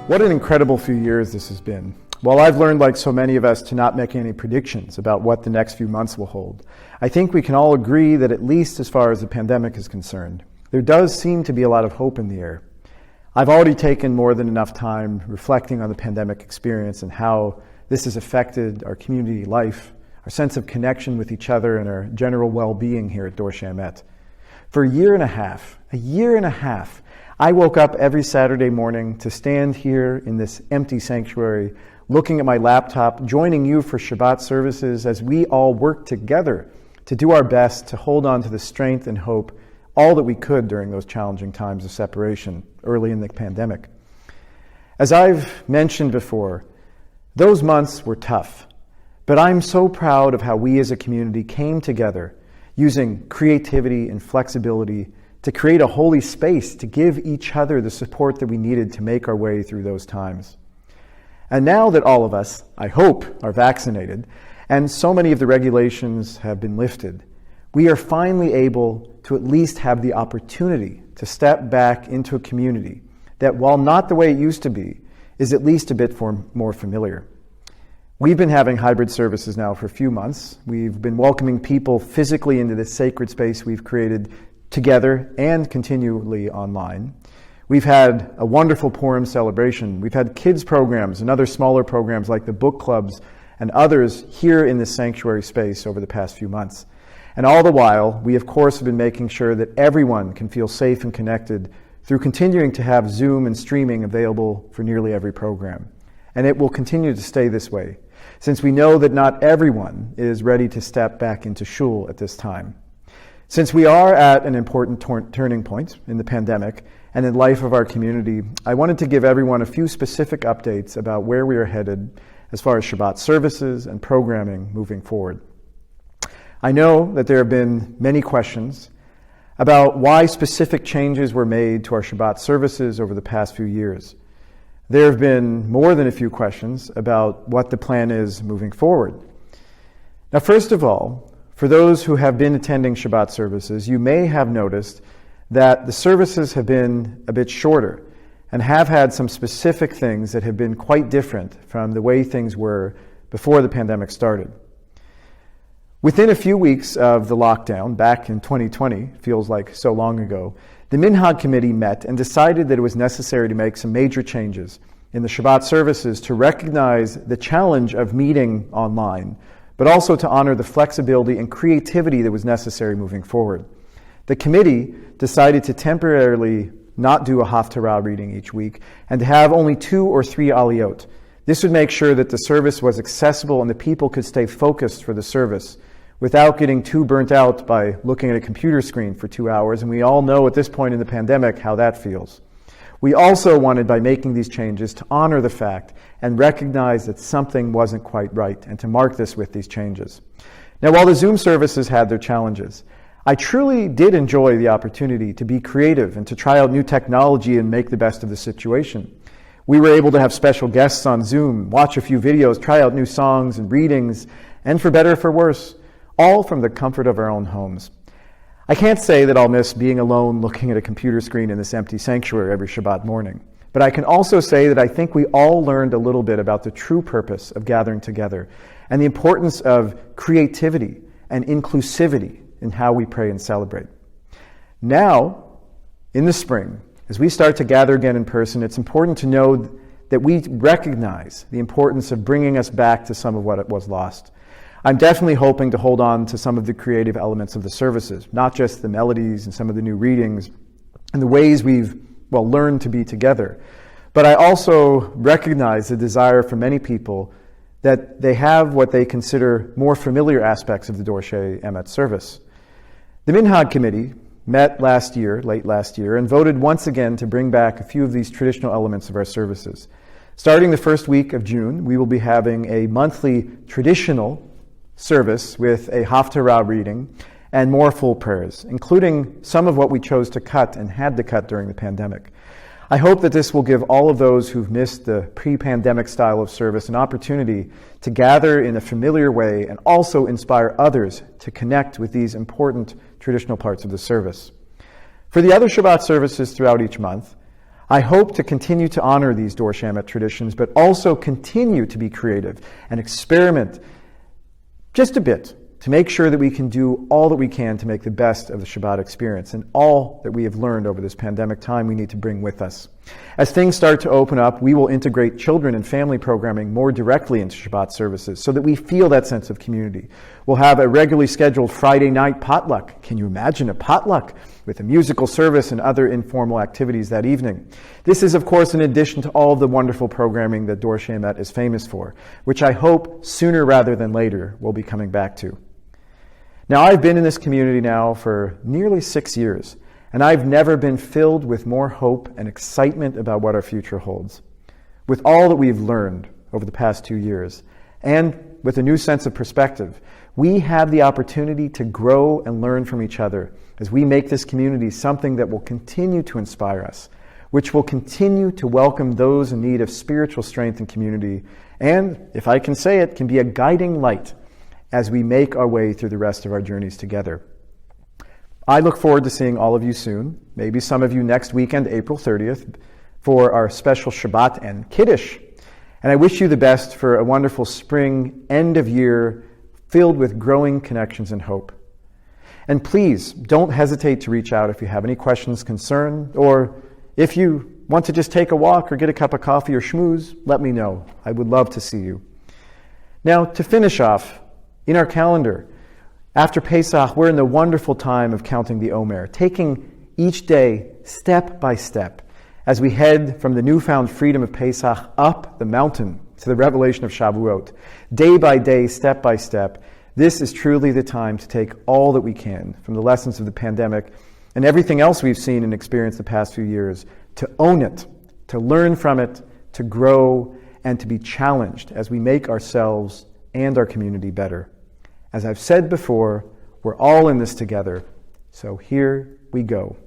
What an incredible few years this has been. While I've learned, like so many of us, to not make any predictions about what the next few months will hold, I think we can all agree that at least as far as the pandemic is concerned, there does seem to be a lot of hope in the air. I've already taken more than enough time reflecting on the pandemic experience and how this has affected our community life, our sense of connection with each other, and our general well-being here at Dor Shemet. For a year and a half, I woke up every Saturday morning to stand here in this empty sanctuary, looking at my laptop, joining you for Shabbat services as we all work together to do our best to hold on to the strength and hope, all that we could during those challenging times of separation early in the pandemic. As I've mentioned before, those months were tough, but I'm so proud of how we as a community came together using creativity and flexibility to create a holy space to give each other the support that we needed to make our way through those times. And now that all of us, I hope, are vaccinated, and so many of the regulations have been lifted, we are finally able to at least have the opportunity to step back into a community that, while not the way it used to be, is at least a bit more familiar. We've been having hybrid services now for a few months. We've been welcoming people physically into this sacred space we've created together and continually online. We've had a wonderful Purim celebration. We've had kids programs and other smaller programs like the book clubs and others here in this sanctuary space over the past few months. And all the while, we of course have been making sure that everyone can feel safe and connected through continuing to have Zoom and streaming available for nearly every program. And it will continue to stay this way, since we know that not everyone is ready to step back into shul at this time. Since we are at an important turning point in the pandemic and in life of our community, I wanted to give everyone a few specific updates about where we are headed as far as Shabbat services and programming moving forward. I know that there have been many questions about why specific changes were made to our Shabbat services over the past few years. There have been more than a few questions about what the plan is moving forward. Now, first of all, for those who have been attending Shabbat services, you may have noticed that the services have been a bit shorter and have had some specific things that have been quite different from the way things were before the pandemic started. Within a few weeks of the lockdown, back in 2020, feels like so long ago, the Minhag Committee met and decided that it was necessary to make some major changes in the Shabbat services to recognize the challenge of meeting online, but also to honor the flexibility and creativity that was necessary moving forward. The committee decided to temporarily not do a Haftarah reading each week and to have only 2 or 3 aliyot. This would make sure that the service was accessible and the people could stay focused for the service without getting too burnt out by looking at a computer screen for 2 hours, and we all know at this point in the pandemic how that feels. We also wanted, by making these changes, to honor the fact and recognize that something wasn't quite right, and to mark this with these changes. Now, while the Zoom services had their challenges, I truly did enjoy the opportunity to be creative and to try out new technology and make the best of the situation. We were able to have special guests on Zoom, watch a few videos, try out new songs and readings, and for better or for worse, all from the comfort of our own homes. I can't say that I'll miss being alone looking at a computer screen in this empty sanctuary every Shabbat morning, but I can also say that I think we all learned a little bit about the true purpose of gathering together and the importance of creativity and inclusivity in how we pray and celebrate. Now, in the spring, as we start to gather again in person, it's important to know that we recognize the importance of bringing us back to some of what was lost. I'm definitely hoping to hold on to some of the creative elements of the services, not just the melodies and some of the new readings and the ways we've, learned to be together. But I also recognize the desire for many people that they have what they consider more familiar aspects of the Dor Shemet service. The Minhag Committee met late last year, and voted once again to bring back a few of these traditional elements of our services. Starting the first week of June, we will be having a monthly traditional service with a Haftarah reading and more full prayers, including some of what we chose to cut and had to cut during the pandemic. I hope that this will give all of those who've missed the pre-pandemic style of service an opportunity to gather in a familiar way and also inspire others to connect with these important traditional parts of the service. For the other Shabbat services throughout each month, I hope to continue to honor these Dor Shamet traditions, but also continue to be creative and experiment just a bit to make sure that we can do all that we can to make the best of the Shabbat experience. And all that we have learned over this pandemic time, we need to bring with us. As things start to open up, we will integrate children and family programming more directly into Shabbat services so that we feel that sense of community. We'll have a regularly scheduled Friday night potluck. Can you imagine a potluck with a musical service and other informal activities that evening? This is, of course, in addition to all of the wonderful programming that Dor Shemet is famous for, which I hope sooner rather than later we'll be coming back to. Now, I've been in this community now for nearly 6 years, and I've never been filled with more hope and excitement about what our future holds. With all that we've learned over the past 2 years, and with a new sense of perspective, we have the opportunity to grow and learn from each other as we make this community something that will continue to inspire us, which will continue to welcome those in need of spiritual strength and community, and, if I can say it, can be a guiding light as we make our way through the rest of our journeys together. I look forward to seeing all of you soon, maybe some of you next weekend, April 30th, for our special Shabbat and Kiddush. And I wish you the best for a wonderful spring, end of year, filled with growing connections and hope. And please, don't hesitate to reach out if you have any questions, concern, or if you want to just take a walk or get a cup of coffee or schmooze, let me know. I would love to see you. Now, to finish off, in our calendar, after Pesach, we're in the wonderful time of counting the Omer, taking each day step by step as we head from the newfound freedom of Pesach up the mountain to the revelation of Shavuot. Day by day, step by step, this is truly the time to take all that we can from the lessons of the pandemic and everything else we've seen and experienced the past few years, to own it, to learn from it, to grow, and to be challenged as we make ourselves and our community better. As I've said before, we're all in this together, so here we go.